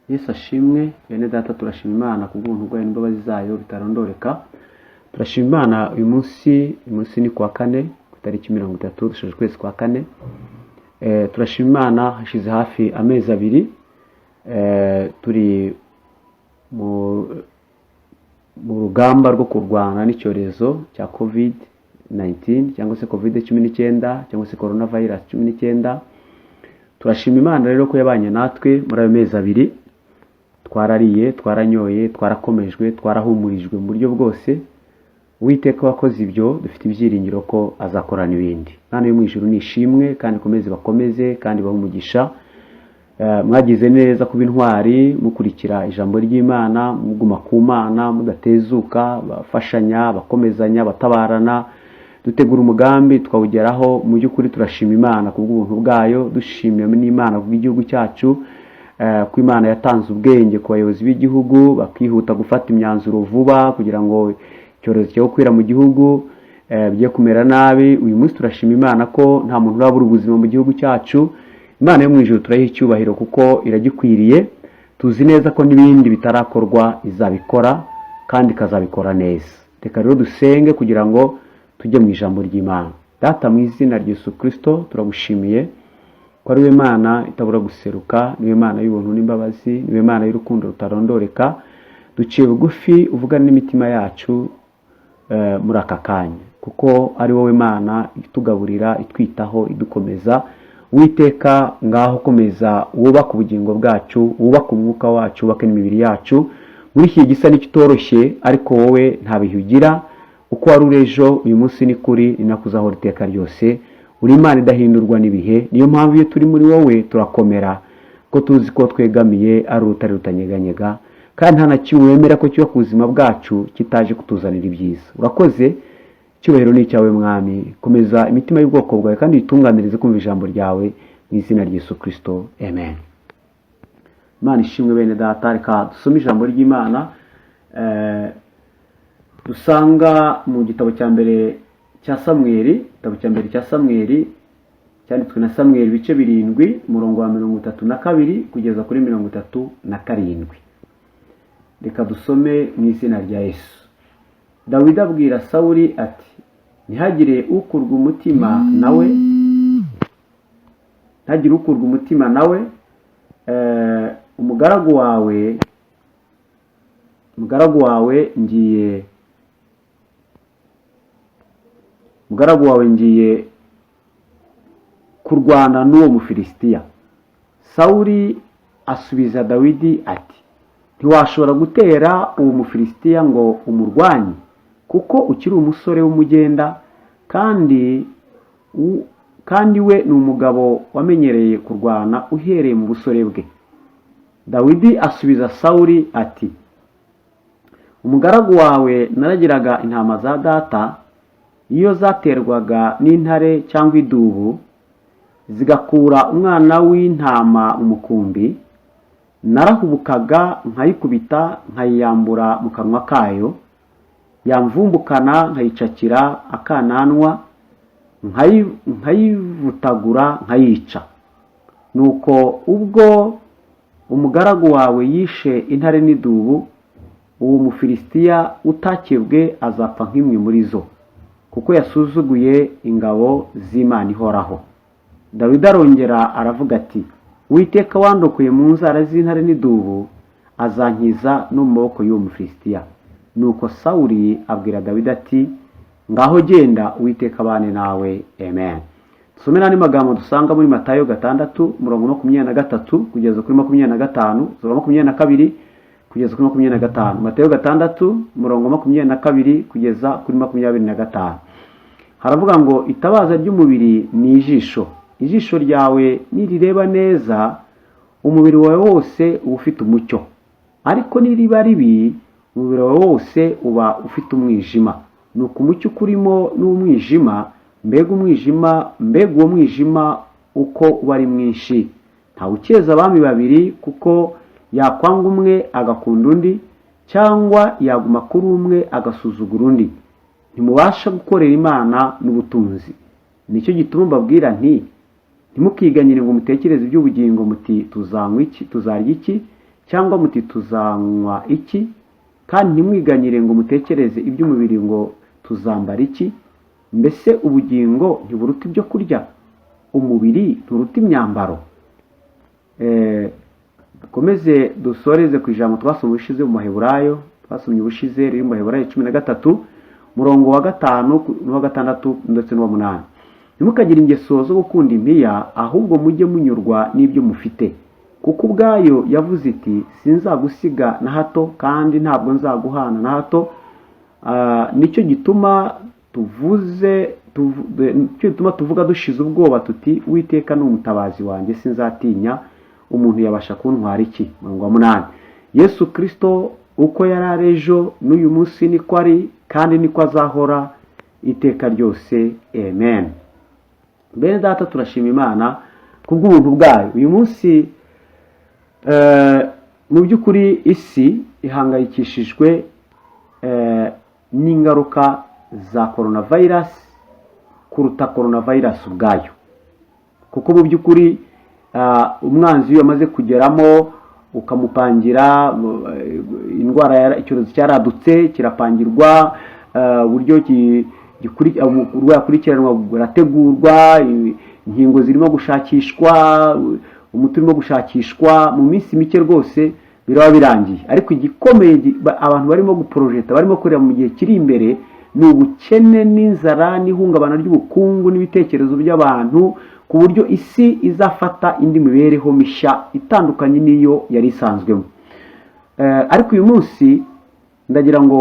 Yesu ashimwe. Bene data, turashima Imana kubw'ubuntu bwayo n'imbabazi zayo bitarondoreka. Turashima Imana uyu munsi ni kuwa kane ku itariki 30 dushoje kwezi kwa kane. Turashima Imana hashize hafi amezi abiri turi mu rugamba rwo kurwana n'icyorezo cya COVID-19 cyangwa se COVID-19 cyangwa se coronavirus 19. Turashima Imana rero ko yabanye natwe muri ayo mezi abiri. Twarariye, twaranyoye, twarakomejwe, twarahumurijwe mu buryo bwose. Uwiteka wakoze ibyo, dufite ibyiringiro ko azakorana ibindi. Mana yo mu ijuru nishimwe kandi bakomeze kandi bahumugisha. Mwagize neza kuba intwari mukurikira ijambo ry'Imana, muguma ku Mana, mudatezuka, bafashanya, bakomezanya, batabarana, dutegura umugambi twawugeraho. Mu by'ukuri turashima Imana kubw'ubuntu bwayo, dushimira n'Imana kubw'igihugu cyacu, ko Imana yatanze ubwenge ku bayobozi b'igihugu bakihuta gufata imyanzuro vuba kugira ngo icyorezo cyo kwira mu gihugu bigiye kumera nabi. Uyu munsi turashima Imana ko nta muntu urabura ubuzima mu gihugu cyacu. Imana yo mu ijuru turayiha icyubahiro kuko iragikwiriye. Tuzi neza ko n'ibindi bitarakorwa izabikora kandi ikazabikora neza. Reka rero dusenge kugira ngo tujye mu ijambo ry'Imana. Data, mu izina rya Yesu Kristo turagushimiye ko ari we Mana itabura guseruka, ni we Mana y'ubuntu n'imbabazi, ni we Mana y'urukundo rutarondoreka. Duciye bugufi uvugana n'imitima yacu muri aka kanya, kuko ari wowe Mana itugaburira, itwitaho, idukomeza. Uwiteka, ngaho komeza wubaka ubugingo bwacu, wubaka umwuka wacu, wubaka n'imibiri yacu muri iki gisa n'ikitoroshye, ariko wowe nta bihe ugira. Uko wari urejo uyu munsi ni kuri, ni nakuzaho iteka ryose. Uri Imana idahindurwa n'ibihe. Niyo mpamvu iyo turi muri wowe turakomera, ko tuzi ko twegamiye ari urutare rutanyeganyega, kandi nta na kimwe wemera ko kiba ku buzima bwacu kitaje kutuzanira ibyiza. Urakoze, icyubahiro ni icyawe Mwami. Komeza imitima y'ubwoko bwawe kandi yitunganirize kumva ijambo ryawe mu izina rya Yesu Kristo, amen. Imana ishimwe. Bene data, reka dusome ijambo ry'Imana dusanga mu gitabo cya mbere cya Samweli, cyanditswe na Samweli ibice 7 umurongo wa 32 kugeza kuri 37. Reka dusome mu izina rya Yesu. Dawidi abwira Sawuli ati, ntihagire ukurwa umutima nawe, umugaragu wawe ngiye kurwana n'uwo Mufilisitiya. Sawuli asubiza Dawidi ati, ntiwashobora gutera uwo Mufilisitiya ngo umurwanye, kuko ukiri umusore w'umugenda, kandi we ni umugabo wamenyereye kurwana uhereye mu busore bwe. Dawidi asubiza Sawuli ati, umugaragu wawe naragiraga intama za data, iyo zaterwaga n'intare cyangwa idubu zigakura umwana w'intama umukumbi, narahubukaga nkayikubita nkayiyambura mu kanwa kayo, yamvumbukana nkayicakira akananwa, nkayivutagura nkayica. Nuko ubwo umugaragu wawe yishe intare n'idubu, uwo Mufilisitiya utakebwe azapfa nk'imwe muri zo, kuko yasuzuguye ingabo z'Imana ihoraho. Dawidi arongera aravuga ati, Uwiteka wandokoye mu nzara z'intare n'idubu azankiza no mu maboko y'uwo Mufilisitiya. Nuko Sawuli abwira Dawidi ati, ngaho genda, Uwiteka abane nawe, amen. Dusome n'andi magambo dusanga muri Matayo 6 umurongo 23 kugeza kuri 25, 22 kugeza kuri 25. Matayo 6 umurongo 22 kugeza kuri 25. Haravuga ngo, itabaza ry'umubiri ni ijisho. Ijisho ryawe nirireba neza, umubiri wawe wose uba ufite umucyo, ariko niriba ribi, umubiri wawe wose uba ufite umwijima. Nuko umucyo ukurimo n'umwijima, mbega uwo mwijima uko uba ari mwinshi. Ntawukeza abami babiri, kuko yakwanga umwe agakunda undi, cyangwa yaguma kuri umwe agasuzugura undi. Ntimubasha gukorera Imana n'ubutunzi. Nicyo gituma mbabwira nti, ntimukiganyire ngo mutekereze iby'ubugingo muti tuzanywa iki, tuzarya iki, cyangwa muti tuzanywa iki, kandi ntimwiganyire ngo mutekereze iby'umubiri ngo tuzambara iki. Mbese ubugingo ntiburuta ibyo kurya, umubiri nturuta imyambaro. Dukomeze dusoreze ku ijambo twasomye ubushize mu Maheburayo, twasomye ubushize riri mu Maheburayo 13 murongo wa 5 n'uwa 6 ndetse n'uwa 8. Ntimukagire ingeso zo gukunda impiya, ahubwo mujye munyurwa n'ibyo mufite, kuko ubwayo yavuze iti sinzagusiga na hato kandi ntabwo nzaguhana na hato. Nicyo gituma tuvuga dushize ubwoba tuti Uwiteka ni umutabazi wanjye, sinzatinya umuntu yabasha kuntwara iki. Murongo wa 8. Yesu Kristo uko yari ari ejo n'uyu munsi niko ari kandi niko azahora iteka ryose. Amen. Bene data, turashima Imana kubw'ubuntu bwayo. Uyu munsi mu by'ukuri isi ihangayikishijwe n'ingaruka za coronavirus kuruta coronavirus ubwayo, kuko mu by'ukuri umwanzi iyo yamaze kugeramo ukamupangira indwara, icyorezo cyaradutse kirapangirwa, uburyo yakurikiranwa burategurwa, inkingo zirimo gushakishwa, umuti urimo gushakishwa, mu minsi mike rwose biraba birangiye. Ariko igikomeye abantu barimo guprojecta, barimo kureba mu gihe kiri imbere, ni ubukene n'inzara n'ihungabana ry'ubukungu n'ibitekerezo by'abantu, ku buryo isi izafata indi mibereho mishya itandukanye n'iyo yari isanzwemo. Ariko uyu munsi ndagira ngo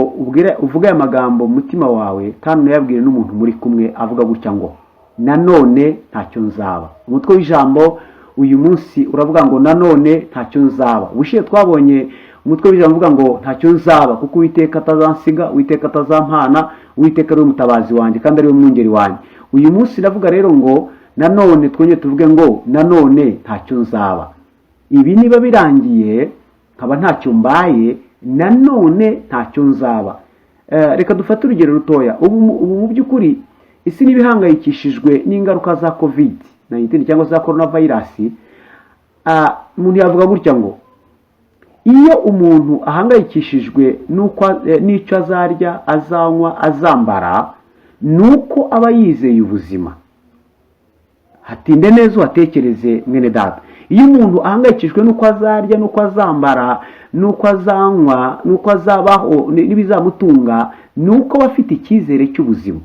uvuge aya magambo mu mutima wawe, kandi unayabwire n'umuntu muri kumwe, avuga gutya ngo nanone ntacyo nzaba. Umutwe w'ijambo uyu munsi uravuga ngo nanone ntacyo nzaba. Ubushiye twabonye umutwe w'ijambo uvuga ngo ntacyo nzaba kuko Uwiteka atazansiga, Uwiteka atazampana, Uwiteka ari umutabazi wanjye kandi ari umwungeri wanjye. Uyu munsi ndavuga rero ngo nanone twongeye tuvuge ngo nanone ntacyo nzaba. Ibi niba birangiye nkaba ntacyo mbaye, nanone ntacyo nzaba. Reka dufate urugero rutoya. Ubu mu by'ukuri isi n'ibihangayikishijwe n'ingaruka za COVID-19 cyangwa za coronavirus. Umuntu yavuga gutya ngo iyo umuntu ahangayikishijwe n'icyo azarya, azanywa, azambara, nuko aba yizeye ubuzima. Hatinde neza uhatekereze mwene data. Iyo umuntu ahangayikishijwe n'uko azarya, n'uko azambara, n'uko azanywa, n'uko azabaho n'ibizamutunga, nuko bafite icyizere cy'ubuzima.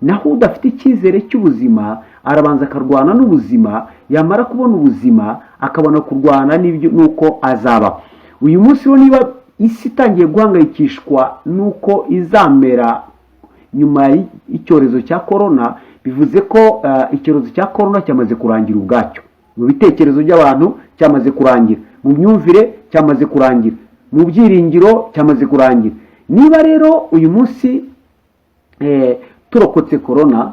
Naho udafite icyizere cy'ubuzima arabanza akarwana n'ubuzima, yamara kubona ubuzima akabona kurwana n'uko azabaho. Uyu munsi niba isi itangiye guhangayikishwa n'uko izamera nyuma y'icyorezo cya corona, bivuze ko icyorezo cya corona cyamaze kurangira ubwacyo. Mu bitekerezo by'abantu cyamaze kurangira, mu myumvire cyamaze kurangira, mu byiringiro cyamaze kurangira. Niba rero uyu munsi turokotse corona,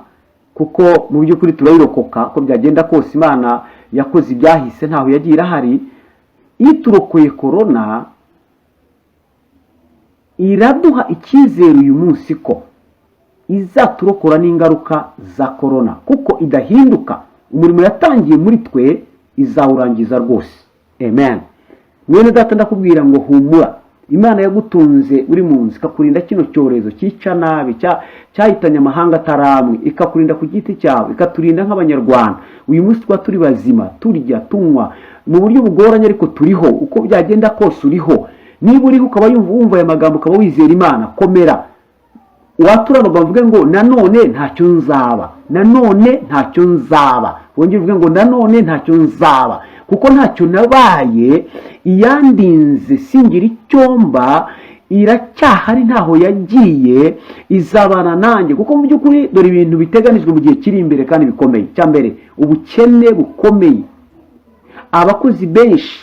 kuko mu by'ukuri turayirokoka ko byagenda kose, Imana yakoze ibyahise ntaho yagiye irahari. Iyo turokoye corona iraduha icyizere uyu munsi ko izaturokora n'ingaruka za corona, kuko idahinduka. Umurimo yatangiye muri twe izawurangiza rwose. Amen. Mwene data, ndakubwira ngo humura. Imana yagutunze uri mu nzu, ikakurinda kino cyorezo cyica nabi cyahitanye amahanga ataramwe, ikakurinda ku giti cyawe, ikaturinda nk'abanyarwanda. Uyu munsi twa turi bazima, turya, tunywa mu buryo bugoranye, ariko turiho. Uko byagenda kose uriho. Niba uriho ukaba wumva aya magambo, ukaba wizera Imana, komera. Watura amagambo uvuge ngo nanone ntacyo nzaba, nanone ntacyo nzaba. Wongere uvuge ngo nanone ntacyo nzaba, kuko ntacyo nabaye, iyandinze singira icyomba, iracyahari ntaho yagiye, izabana nanjye. Kuko mu by'ukuri dore ibintu biteganijwe mu gihe kiri imbere kandi bikomeye. Cyambere, ubukene bukomeye, abakozi benshi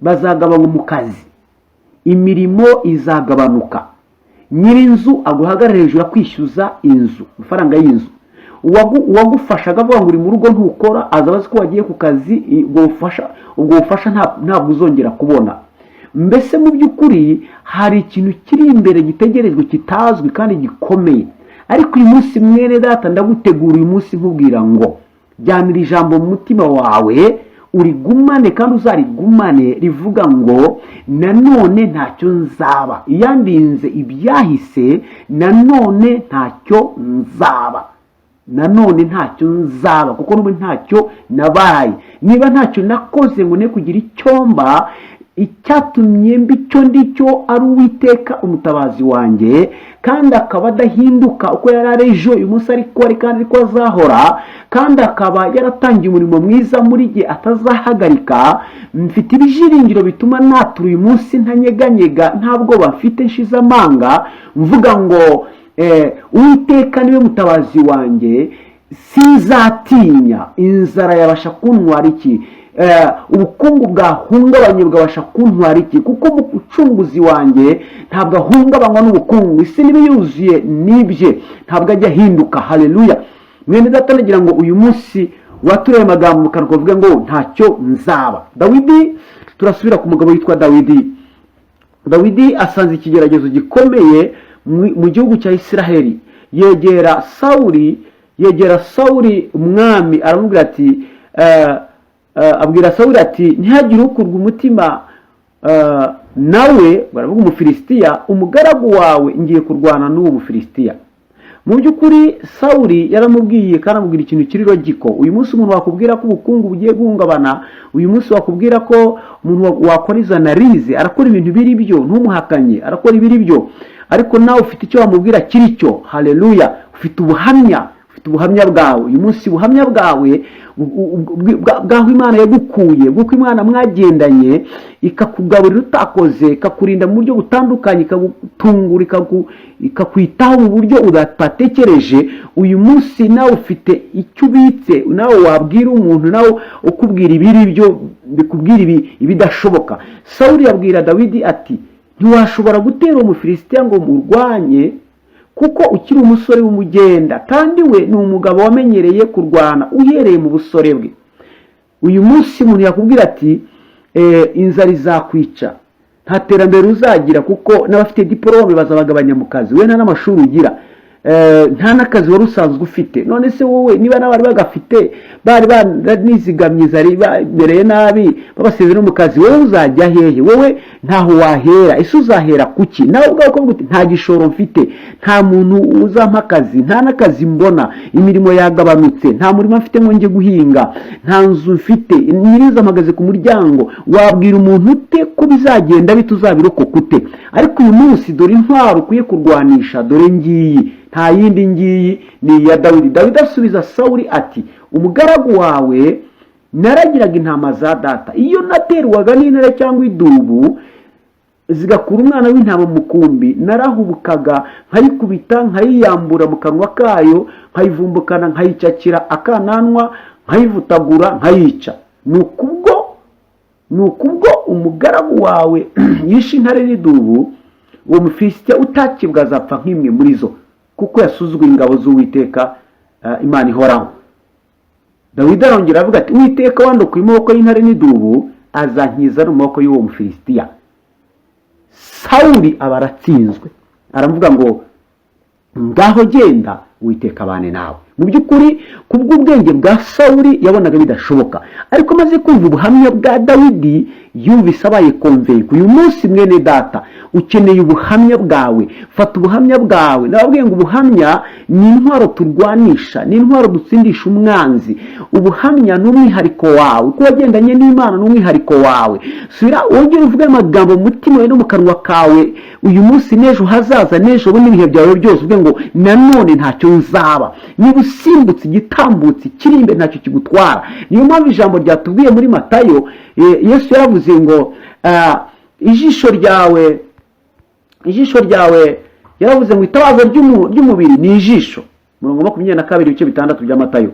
bazagabanywa mu kazi, imirimo izagabanuka, nyir'inzu aguhagarara hejuru akwishyuza inzu, amafaranga y'inzu. Uwagufashaga avuga ngo uri mu rugo ntukora, azabaza ko wagiye ku kazi, ubwo bufasha ntabwo uzongera kubona. Mbese mu by'ukuri hari ikintu kiri imbere gitegerejwe, kitazwi kandi gikomeye. Ariko uyu munsi mwene data, ndagutegura uyu munsi nkubwira ngo jyanira ijambo mu mutima wawe, urigumane kandi uzarigumane, rivuga ngo nanone ntacyo nzaba. Iyandinze ibyahise, nanone ntacyo nzaba. Nanone ntacyo nzaba, kuko n'ubu ntacyo nabaye. Niba ntacyo nakoze ngo ne kugira icyomba, icyatumye mbicyo ndicyo ari Uwiteka umutabazi wanjye, kandi akaba adahinduka uko yari ari ejo, uyu munsi ariko ari kandi ariko azahora, kandi akaba yaratangiye umurimo mwiza muri jye atazahagarika. Mfite ibyiringiro bituma natura uyu munsi ntanyeganyega, nta bwoba mfite nshize amanga, mvuga ngo Uwiteka niwe mutabazi wanjye, sinzatinya. Inzara yabasha kuntwara iki? Ubukungu bwahungabanye bwabasha kuntwara iki? Kuko umucunguzi wanjye ntabwo ahungabanywa n'ubukungu. Isi niba yuzuye nibye, ntabwo ajya ahinduka. Haleluya. Mwene data, nagira ngo uyu munsi watureye amagambo mu kanwa uvuga ngo ntacyo nzaba. Dawidi, turasubira ku mugabo witwa Dawidi. Dawidi asanze ikigeragezo gikomeye mu gihugu cya Isiraheli. Yegera Sawuli umwami, aramubwira ati abwira Sawuli ati ntihagire ukurwa umutima nawe, baravuga Umufilisitiya, umugaragu wawe ngiye kurwana n'uwo Mufilisitiya. Mu by'ukuri Sawuli yaramubwiye kandi amubwira ikintu kiri logiko. Uyu munsi umuntu wakubwira ko ubukungu bugiye guhungabana, uyu munsi wakubwira ko umuntu wakora izo analize, arakora ibintu biri byo, ntumuhakanye, arakora ibiri byo, ariko nawe ufite icyo wamubwira kiri cyo. Haleluya. Ufite ubuhamya bwawe. Uyu munsi ubuhamya bwawe bwaho Imana yagukuye, bw'uko Imana mwagendanye ikakugaburira utakoze, ikakurinda mu buryo butandukanye, ikagutungura, ikakwitaho mu buryo udatekereje. Uyu munsi nawe ufite icyo ubitse, nawe wabwira umuntu, nawe ukubwira ibiri byo, bikubwira ibidashoboka. Sawuli yabwira Dawidi ati ntiwashobora gutera Umufilisitiya ngo murwanye, kuko ukiri umusore w'umugenda, kandi we ni umugabo wamenyereye kurwana uhereye mu busore bwe. Uyu munsi umuntu yakubwira ati inzara izakwica, nta terambere uzagira, kuko n'abafite diplome bazabagabanya mu kazi, we nta n'amashuri ugira, nta n'akazi wari usanzwe ufite. None se wowe niba n'abari bagafite, bari banizigamye, zari bamereye nabi, babaseze no mu kazi, wowe uzajya hehe? Wowe ntaho wahera. Ese uzahera kuki? Nawe ubwawe ukavuga uti nta gishoro mfite, nta muntu uzampa akazi, nta n'akazi mbona, imirimo yagabanutse, nta murimo mfite ngo njye guhinga, nta nzu mfite, nyiriza mpagaze ku muryango. Wabwira umuntu ute ko bizagenda bite, uzabirokoka ute? Ariko uyu munsi dore intwaro ukwiye kurwanisha, dore ngiyi, nta yindi ngiyi, ni iya Dawidi. Dawidi asubiza Sawuli ati umugaragu wawe naragiraga intama za data, iyo naterwaga n'intare cyangwa idubu zigakura umwana w'intama mu mukumbi, narahubukaga nkayikubita, nkayiyambura mu kanwa kayo, nkayivumbukana, nkayicakira akananwa, nkayivutagura, nkayica. Nukubwo umugaragu wawe yishe intare n'idubu, uwo Mufilisitiya utakibwa azapfa nk'imwe muri zo, kuko yasuzuguye ingabo z'Uwiteka Imana ihoraho. Dawidi arongera avuga ati Uwiteka wandokuye mu maboko y'intare n'idubu, azankiza no mu maboko y'uwo Mufilisitiya. Sawuli aba aratsinzwe, aravuga ngo ngaho genda, Uwiteka abane nawe. Mu by'ukuri kubw'ubwenge bwa Sawuli yabonaga bidashoboka, ariko maze kumva ubuhamya bwa Dawidi yumvise abaye konveye. Uyu munsi mwene data ukeneye ubuhamya bwawe. Fata ubuhamya bwawe. Nababwiye ngo ubuhamya ni intwaro turwanisha, ni intwaro dutsindisha umwanzi. Ubuhamya ni umwihariko wawe, uko wagendanye n'Imana ni umwihariko wawe. Sura wongere uvuge amagambo mu mutima wawe no mu kanwa kawe, uyu munsi n'ejo hazaza, n'ejo bundi ibihe byawe byose, uvuge ngo nanone ntacyo nzaba. Niba usimbutse igitambutse kiri imbere ntacyo kigutwara. Niyo mpamvu ijambo ryatubwiye muri Matayo, Yesu yaravuze ngo ijisho ryawe yaravuze ngo itabaza ry'umubiri ni ijisho. 22 ibice 6 bya Matayo.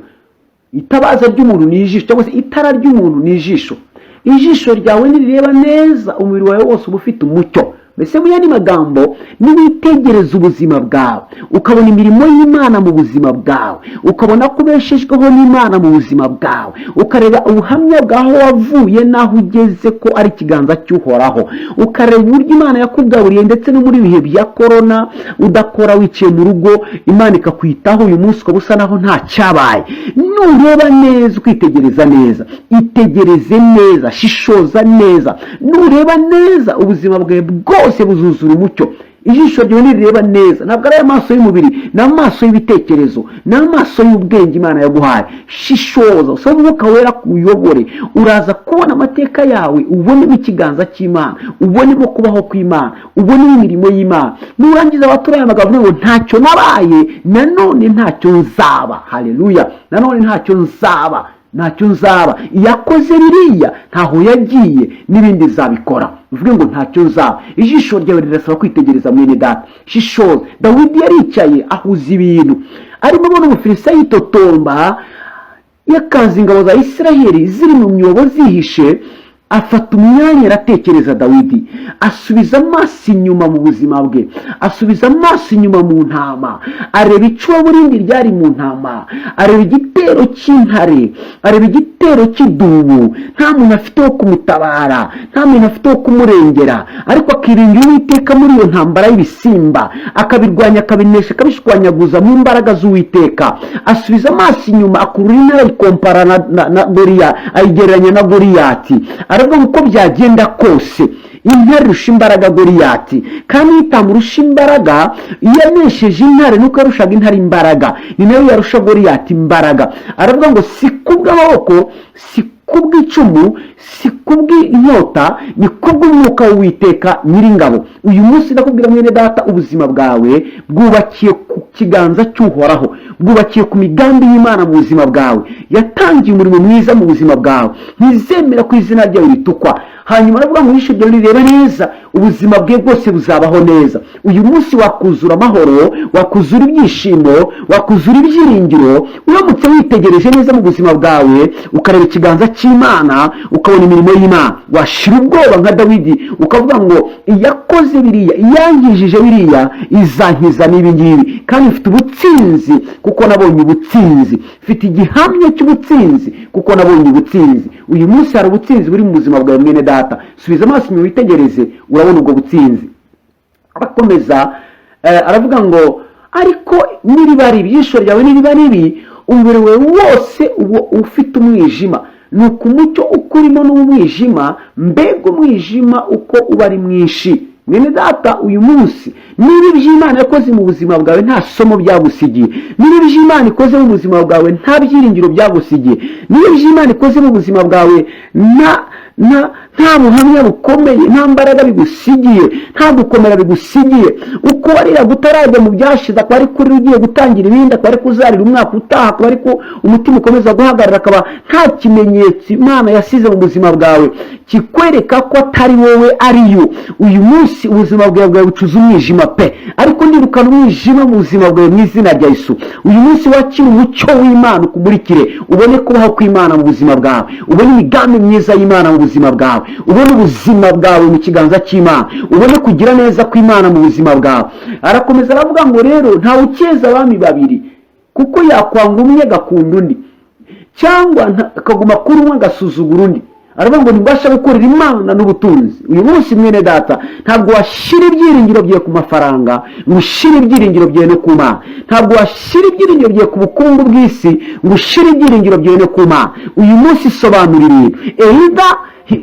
Itabaza ry'umuntu ni ijisho, cyangwa se itara ry'umuntu ni ijisho. Ijisho ryawe nirireba neza, umubiri wawe wose uba ufite umucyo. mbese mu yandi magambo niwitegereza ubuzima bwawe ukabona imirimo y'Imana mu buzima bwawe, ukabona ko ubeshejweho n'Imana mu buzima bwawe, ukareba ubuhamya bwaho wavuye n'aho ugeze ko ari ikiganza cy'Uhoraho, ukareba uburyo Imana yakugaburiye ndetse no muri ibihe bya korona udakora wicaye mu rugo Imana ikakwitaho, uyu munsi ukaba usa naho nta cyabaye. Nureba neza ukitegereza neza, itegereze neza, shishoza neza, nureba neza ubuzima bwawe bwose buzuzura umucyo. Ijisho ryawe nireba neza, ntabwo ari amaso y'umubiri, ni amaso y'ibitekerezo, ni amaso y'ubwenge Imana yaguhaye. Shishoza, usaba Umwuka Wera kuyobore, uraza kubona amateka yawe, ubonemo ikiganza cy'Imana, ubonemo kubaho kw'Imana, ubonemo imirimo y'Imana. Nurangiza abaturaye amagambo ngo ntacyo nabaye, nanone ntacyo nzaba. Haleluya! Nanone ntacyo nzaba, ntacyo nzaba. Iyakoze biriya ntaho yagiye, n'ibindi zabikora. Uvuge ngo ntacyo nzaba. Ijisho ryawe rirasaba kwitegereza mwene data. Shishoza. Dawidi yaricaye ahuza ibintu, arimo abona Umufilisitiya yitotomba, yakanze ingabo za Isiraheli ziri mu myobo zihishe. Afata umwanya aratekereza Dawidi, asubiza amaso inyuma mu buzima bwe, asubiza amaso inyuma mu ntama, areba icuraburindi ryari mu ntama, areba igitero cy'intare, areba igitero cy'idubu. Nta muntu afite wo kumutabara, nta muntu afite wo kumurengera, ariko akiringira Uwiteka muri iyo ntambara y'ibisimba, akabirwanya, akabinesha, akabishwanyaguza mu mbaraga z'Uwiteka. Asubiza amaso inyuma, akurura intare ayikompara na Goliya, ayigereranya na Goliyati. Aravuga uko byagenda kose intare irusha imbaraga Goliyati, kandi itamurusha imbaraga, yanesheje intare nuko yarushaga intare imbaraga, ni nayo yarusha Goliyati imbaraga. Aravuga ngo si kubw'amaboko, si kubw'icumu, si kubw'inkota, ni kubw'Umwuka w'Uwiteka Nyiringabo. Uyu munsi ndakubwira mwene data, ubuzima bwawe bwubakiye ku kiganza cy'Uhoraho, bwubakiye ku migambi y'Imana mu buzima bwawe. Yatangiye umurimo mwiza mu buzima bwawe, ntizemera ko izina ryawe ritukwa. Hanyuma aravuga ngo ijisho ryawe rireba neza, ubuzima bwe bwose buzabaho neza. Uyu munsi wakuzura amahoro, wakuzura ibyishimo, wakuzura ibyiringiro, uramutse witegereje neza mu buzima bwawe, ukareba ikiganza cy'Imana, ukabona imirimo y'Imana. Washira ubwoba nka Dawidi, ukavuga ngo iyakoze biriya, iyangijije biriya, izankiza n'ibi ngibi, kandi mfite ubutsinzi kuko nabonye ubutsinzi, mfite igihamya cy'ubutsinzi kuko nabonye ubutsinzi. Uyu munsi hari ubutsinzi buri mu buzima bwawe mwene data. Subiza amaso inyuma witegereze, urabona ubwo butsinzi. Arakomeza aravuga ngo ariko niriba ribi, ijisho ryawe niriba ribi, umubiri wawe wose ufite umwijima. Nuko umucyo ukurimo n'umwijima, mbega umwijima uko uba ari mwinshi. Mwene data, uyu munsi niba iby'Imana yakoze mu buzima bwawe nta somo byagusigiye, niba iby'Imana ikoze mu buzima bwawe nta byiringiro byagusigiye, niba iby'Imana ikoze mu buzima bwawe nta buhamya bukomeye, nta mbaraga bigusigiye, nta gukomera bigusigiye, uko warira gutarajya mu byashize, akaba ari kuri ugiye gutangira ibindi, akaba ari kuzarira umwaka utaha, akaba ari ko umutima ukomeza guhagarara, akaba nta kimenyetso Imana yasize mu buzima bwawe kikwereka ko atari wowe ariyo. Uyu munsi ubuzima bwawe bucuza umwijima pe, ariko ndirukana umwijima mu buzima bwawe mu izina rya Yesu. Uyu munsi wakira umucyo w'Imana ukumurikire, ubone kubaho kw'Imana mu buzima bwawe, ubone imigambi myiza y'Imana mu buzima bwawe, ubone ubuzima bwawe mu kiganza cy'Imana, ubone kugira neza kw'Imana mu buzima bwawe. Arakomeza aravuga ngo rero ntawe ukeza abami babiri, kuko yakwanga umwe agakunda undi, cyangwa akaguma kuri umwe agasuzugura undi. Aravuga ngo ntibasha gukorera Imana n'ubutunzi. Uyu munsi mwene data, ntabwo washyira ibyiringiro byawe ku mafaranga, ngo ushyire ibyiringiro byawe no ku Mana. Ntabwo washyira ibyiringiro byawe ku bukungu bw'isi, ngo ushyire ibyiringiro byawe no ku Mana. Uyu munsi sobanura ibintu,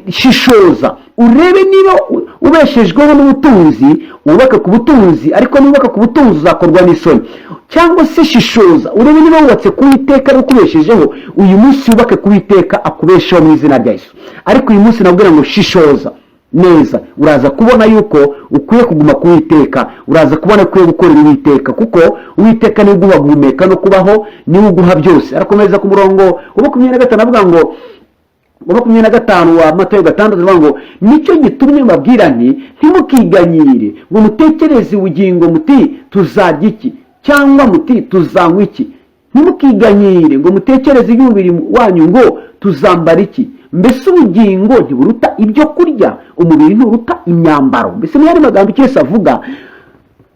shishoza urebe niba ubeshejweho n'ubutunzi, wubake ku butunzi, ariko nubaka ku butunzi uzakorwa n'isoni. Cyangwa se shishoza urebe niba wubatse ku Uwiteka ari ukubeshejeho, uyu munsi wubake ku Uwiteka akubesheho mu izina rya Yesu. Ariko uyu munsi nabwira ngo shishoza neza, uraza kubona yuko ukwiye kuguma ku Uwiteka, uraza kubona ukwiye gukorera Uwiteka, kuko Uwiteka niwe uguha guhumeka no kubaho, niwe uguha byose. Arakomeza ku murongo wa 25 avuga ngo 25 wa Matayo 6 avuga ngo nicyo gitumye mbabwira nti ntimukiganyire ngo mutekereze ubugingo muti tuzarya iki, cyangwa muti tuzanywa iki. Ntimukiganyire ngo mutekereze iby'umubiri wanyu ngo tuzambara iki, mbese ubugingo ntiburuta ibyo kurya, umubiri nturuta imyambaro. Mbese niyo ari magambo Yesu avuga,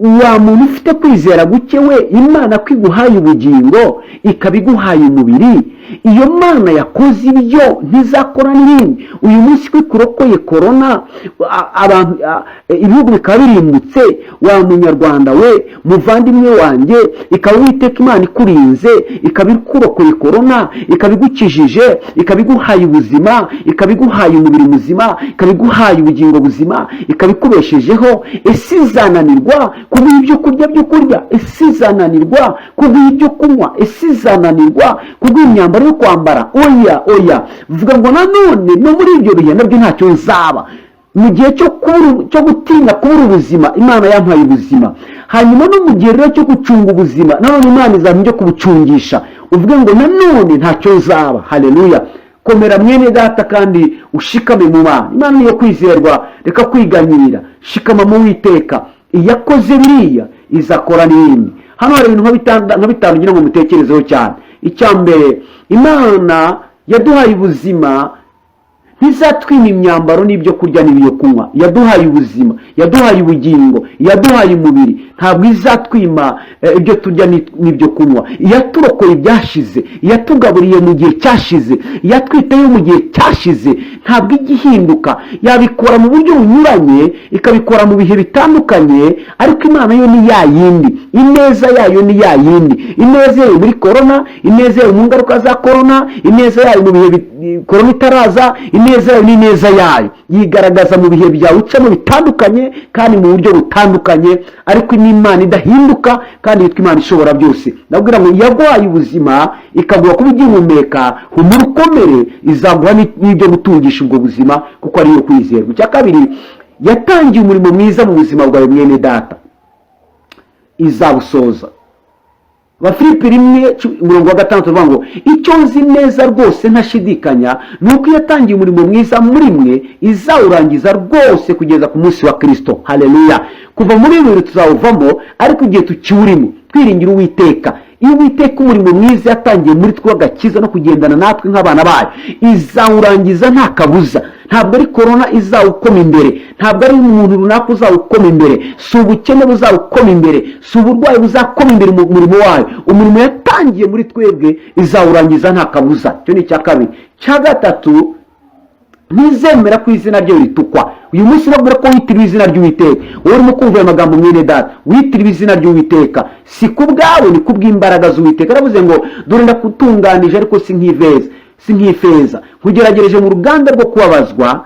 wa muntu ufite kwizera guke we, Imana ko iguhaye ubugingo ikaba iguhaye umubiri, iyo Mana yakoze ibyo ntizakora n'ibindi. Uyu munsi ko ikurokoye korona, abantu ibihugu bikaba birimbutse, wa munyarwanda we, muvandimwe wanjye, ikaba Uwiteka Imana ikurinze, ikaba ikurokoye korona, ikaba igukijije, ikaba iguhaye ubuzima, ikaba iguhaye umubiri muzima, ikaba iguhaye ubugingo buzima, ikaba ikubeshejeho, ese izananirwa kuguha ibyo kurya byo kurya? Ese izananirwa kuguha ibyo kunywa? Ese izananirwa kuguha imyambaro yo kwambara? Oya, vuga ngo nanone no muri ibyo bihe nabyo ntacyo nzaba. Mu gihe cyo gutinya kubura ubuzima, Imana yampaye ubuzima. Hanyuma no mu gihe rero cyo gucunga ubuzima, nanone Imana izampa ibyo kubucungisha. Uvuge ngo nanone ntacyo nzaba. Haleluya. Komera mwene data kandi ushikame mu Mana. Imana niyo kwizerwa, reka kwiganyira. Shikama mu Uwiteka. Iyakoze biriya izakora n'ibindi. Hano hari ibintu nka bitanu ngira ngo mutekerezeho cyane. Icya mbere, Imana yaduhaye ubuzima, ntizatwima imyambaro n'ibyo kurya n'ibyo kunywa. Yaduhaye ubuzima, yaduhaye ubugingo, yaduhaye umubiri, ntabwo izatwima ibyo turya n'ibyo kunywa. Yaturokoye ibyashize, yatugaburiye mu gihe cyashize, yatwiteyo mu gihe cyashize, ntabwo igihinduka. Yabikora mu buryo bunyuranye, ikabikora mu bihe bitandukanye, ariko Imana yo ni ya yindi, ineza yayo ni ya yindi. Ineza yayo muri korona, ineza yayo mu ngaruka za korona, ineza yayo mu bihe korona itaraza, ineza yayo ni ineza yayo. Yigaragaza mu bihe byawe ucamo bitandukanye kandi mu buryo butandukanye, ariko ni Imana idahinduka kandi yitwa Imana ishobora byose. Ndabwira ngo yaguhaye ubuzima, ikaguha kuba ugihumeka, humura ukomere, izaguha n'ibyo gutungisha ubwo buzima, kuko ariyo kwizerwa. Icya kabiri, yatangiye umurimo mwiza mu buzima bwawe mwene data, izabusoza. Abafilipi 1:6 tuvuga ngo icyo nzi neza rwose ntashidikanya ni uko yatangiye umurimo mwiza muri mwe izawurangiza rwose kugeza ku munsi wa Kristo. Haleluya. Kuva muri ibi tuzawuvamo, ariko igihe tukiwurimo twiringira Uwiteka. Iyo Uwiteka umurimo mwiza yatangiye muri twe w'agakiza no kugendana natwe nk'abana bayo, izawurangiza nta kabuza. Ntabwo ari korona izawukoma imbere, ntabwo ari umuntu runaka uzawukoma imbere, si ubukene buzawukoma imbere, si uburwayi buzakoma imbere mu murimo wayo. Umurimo yatangiye muri twebwe izawurangiza nta kabuza. Icyo ni icya kabiri. Cya gatatu, ntizemera ko izina rye ritukwa. Uyu munsi nabwira ko witiriwe izina ry'Uwiteka. Wowe urimo kumva aya magambo mwene data, witiriwe izina ry'Uwiteka, si ku bwawe, ni ku bw'imbaraga z'Uwiteka. Aravuze ngo dore ndakutunganije ariko si nk'ifeza, nkugeragereje mu ruganda rwo kubabazwa.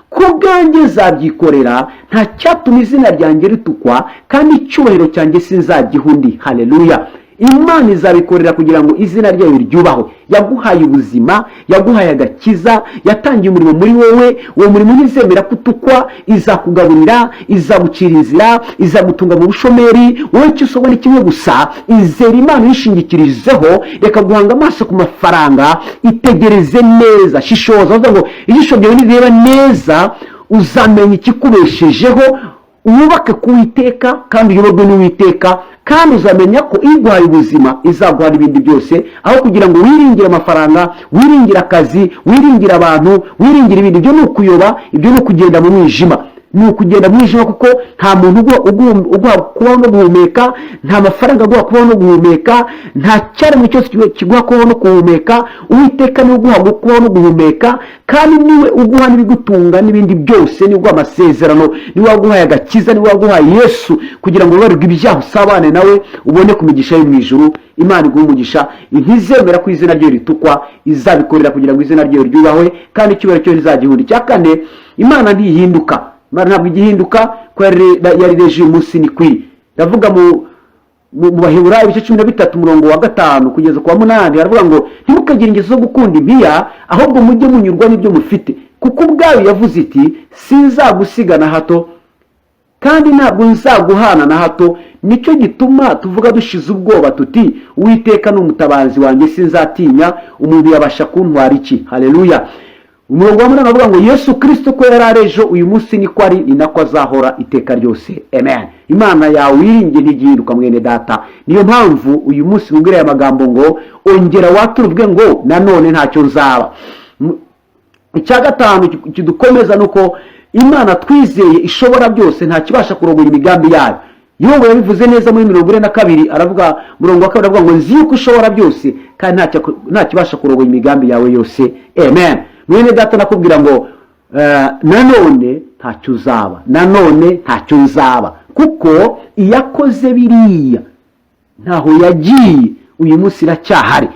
Ku bwanjye zabyikorera, nta cyatuma izina ryanjye ritukwa, kandi icyubahiro cyanjye sinzagiha undi. Haleluya. Imana izabikorera kugira ngo izina ryayo ryubahwe. Yaguhaye ubuzima, yaguhaye agakiza, yatangiye umurimo muri wowe. Uwo murimo ntizemera kutukwa, izakugaburira, izagucira inzira, izagutunga mu bushomeri. Wowe icyo usabwa ni kimwe gusa, izera Imana uyishingikirizeho, reka guhanga amaso ku mafaranga, itegereze neza, shishoza. Bavuga ngo ijisho ryawe nireba neza uzamenya ikikubeshejeho. Wubake ku Uwiteka kandi uyoborwe n'Uwiteka, kandi uzamenya ko iguhaye ubuzima izaguha ibindi byose, aho kugira ngo wiringire amafaranga, wiringire akazi, wiringire abantu, wiringire ibindi. Ibyo ni ukuyoba, ibyo ni ukugenda mu mwijima. Ni ukugenda mu mwijima, kuko nta muntu uguha kubaho no guhumeka, nta mafaranga aguha kubaho no guhumeka, nta cyaremwe cyose kiguha kubaho no guhumeka. Uwiteka niwe uguha kubaho no guhumeka, kandi niwe uguha n'ibigutunga n'ibindi byose. Niwe uguha amasezerano, niwe waguhaye agakiza, niwe waguhaye Yesu kugira ngo ubarirwe ibyaha, usabane nawe, ubone ku migisha yo mu ijuru. Imana iguha umugisha. Ntizemera ko izina rye ritukwa, izabikorera kugira ngo izina rye ryubahwe kandi icyubahiro cyo rizagihunda. Icya kane, Imana ntihinduka. Imana ntabwo igihinduka, ko yari reje uyu munsi ni kwiri. Ndavuga mu Baheburayo 13:5 kugeza ku 8, haravuga ngo ntimukagire ingeso zo gukunda impiya, ahubwo mujye munyurwa n'ibyo mufite, kuko ubwayo yavuze iti sinzagusiga na hato kandi ntabwo nzaguhana na hato. Nicyo gituma tuvuga dushize ubwoba tuti Uwiteka ni umutabazi wanjye, sinzatinya, umuntu yabasha kuntwara iki? Haleluya. umurongo wa 8 avuga ngo Yesu Kristo ko yari arejo uyu munsi niko ari ni nako azahora iteka ryose. Amen. Imana yawe wiringe ntigihinduka mwene data. Niyo mpamvu uyu munsi ngubwira aya magambo ngo ongera waturubwe ngo nanone ntacyo nzaba. Icya gatanu kidukomeza nuko Imana twizeye ishobora byose nta kibasha kurogoya imigambi yayo. Yobu yabivuze neza muri 42 aravuga murongo wa 2 aravuga ngo nzi yuko ushobora byose kandi nta kibasha kurogoya imigambi yawe yose. Amen. Mwene data nakubwira ngo nanone ntacyo uzaba, nanone ntacyo nzaba, kuko iyakoze biriya ntaho yagiye, uyu munsi iracyahari.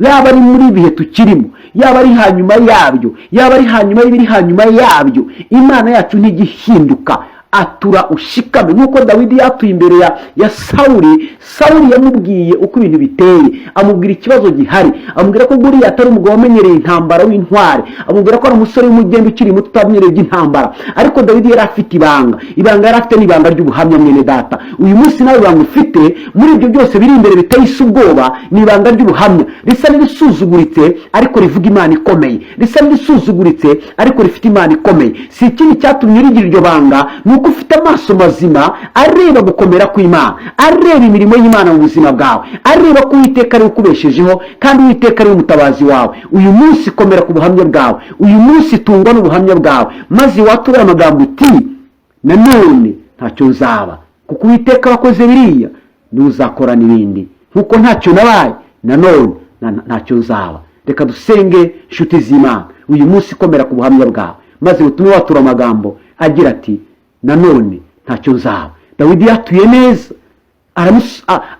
Yaba ari muri bihe tukirimo, yaba ari hanyuma yabyo, yaba ari hanyuma y'ibiri hanyuma yabyo, Imana yacu ntigihinduka. Atura ushikame nkuko Dawidi yatuye imbere ya Sawuli. Sawuli yamubwiye uko ibintu biteye, amubwira ikibazo gihari, amubwira ko Goliath atari umugabo wamenyereye intambara w'intware, amubwira ko ari umusore w'umugende ukiri muto utamenyereye iby'intambara. Ariko Dawidi yari afite ibanga yari afite n'ibanga ry'ubuhamya mwene data. Uyu munsi nawe ibanga ufite muri ibyo byose biri imbere bitayise ubwoba ni ibanga ry'ubuhamya, risa n'irisuzuguritse ariko rivuga Imana ikomeye, risa n'irisuzuguritse ariko rifite Imana ikomeye. Si ikindi cyatumye urigira iryo banga nuko ufite amaso mazima areba gukomera kw'Imana, areba imirimo y'Imana mu buzima bwawe, areba ko Uwiteka ari ukubeshejeho kandi Uwiteka ari umutabazi wawe. Uyu munsi komera ku buhamya bwawe, uyu munsi tungwa n'ubuhamya bwawe, maze watura amagambo uti nanone ntacyo nzaba, kuko Uwiteka wakoze biriya n'uzakora n'ibindi, nkuko ntacyo nabaye nanone ntacyo nzaba. Reka dusenge nshuti z'Imana uyu munsi komera ku buhamya bwawe, maze utume watura amagambo agira ati nanone ntacyo nzaba. Dawidi yatuye neza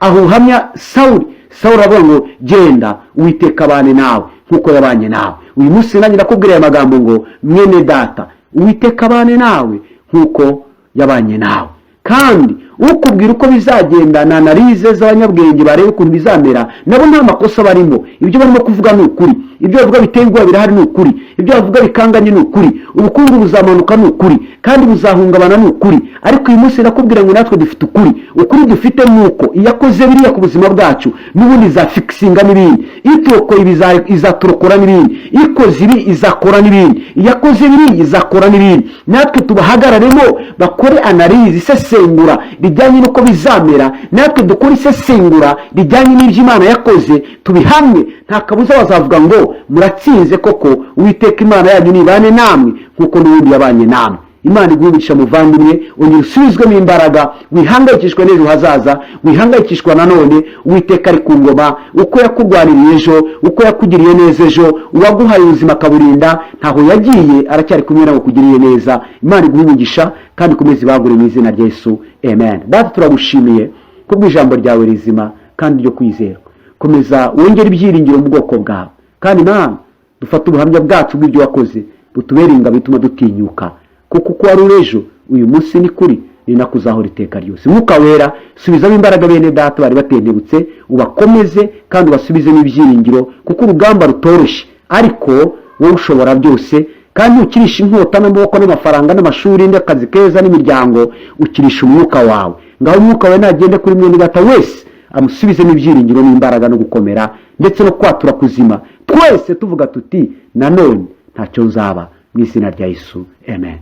ahuhamya Sawuli. Sawuli avuga ngo genda Uwiteka abane nawe nkuko yabanye nawe. Uyu munsi nanjye nakubwira aya magambo ngo mwene data, Uwiteka abane nawe nkuko yabanye nawe. Kandi ukubwira uko bizagenda na analize z'abanyabwenge barebe ukuntu bizamera, nabo nta makosa barimo. Ibyo barimo kuvuga ni ukuri, ibyo bavuga biteye ubwoba birahari ni ukuri, ibyo bavuga bikanganye ni ukuri, ubukungu buzamanuka ni ukuri, kandi buzahungabana ni ukuri. Ariko uyu munsi nakubwira ngo natwe dufite ukuri. Ukuri dufite nuko iyakoze biriya ku buzima bwacu n'ubundi izafikisinga n'ibindi, iturokoye izaturokora n'ibindi, ikoze ibi izakora n'ibindi, iyakoze biriya izakora n'ibindi. Natwe tubahagararemo bakore analize isesengura rijyanye n'uko bizamera, natwe dukora isesengura rijyanye n'ibyo Imana yakoze, tubihamye. Nta kabuza bazavuga ngo muratsinze koko, Uwiteka Imana yanyu nibane namwe nkuko n'ubundi yabanye namwe. Imana igumisha muvandimwe, ongera usubizwemo imbaraga, wihangayikishwa n'ejo hazaza, wihangayikishwa nanone. Uwiteka ari ku ngoma, uko yakurwaniriye ejo, uko yakugiriye neza ejo, uwaguhaye ubuzima akaburinda ntaho yagiye, aracyari kumwe nawe kugiriye neza. Imana igumisha kandi ikomeze ibagure mu izina rya Yesu. Amen. Data turagushimiye kubw'ijambo ryawe rizima kandi ryo kwizerwa. Komeza wongere ibyiringiro mu bwoko bwawe, kandi Mana dufate ubuhamya bwacu bw'ibyo wakoze butubere ingabo bituma dutinyuka, kuko uko wari ejo uyu munsi ni kuri ni nako uzahora iteka ryose. Mwuka wera subizamo imbaraga bene data bari batentebutse, ubakomeze kandi ubasubizemo ibyiringiro, kuko urugamba rutoroshye, ariko wowe ushobora byose. Kandi ukirisha inkota n'amaboko n'amafaranga n'amashuri n'akazi keza n'imiryango, ukirisha umwuka wawe. Ngaho umwuka wawe nagende kuri mwene data wese amusubizemo ibyiringiro n'imbaraga no gukomera ndetse no kwatura kuzima, twese tuvuga tuti nanone ntacyo nzaba, mu izina rya Yesu. Amen.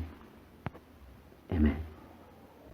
Amen.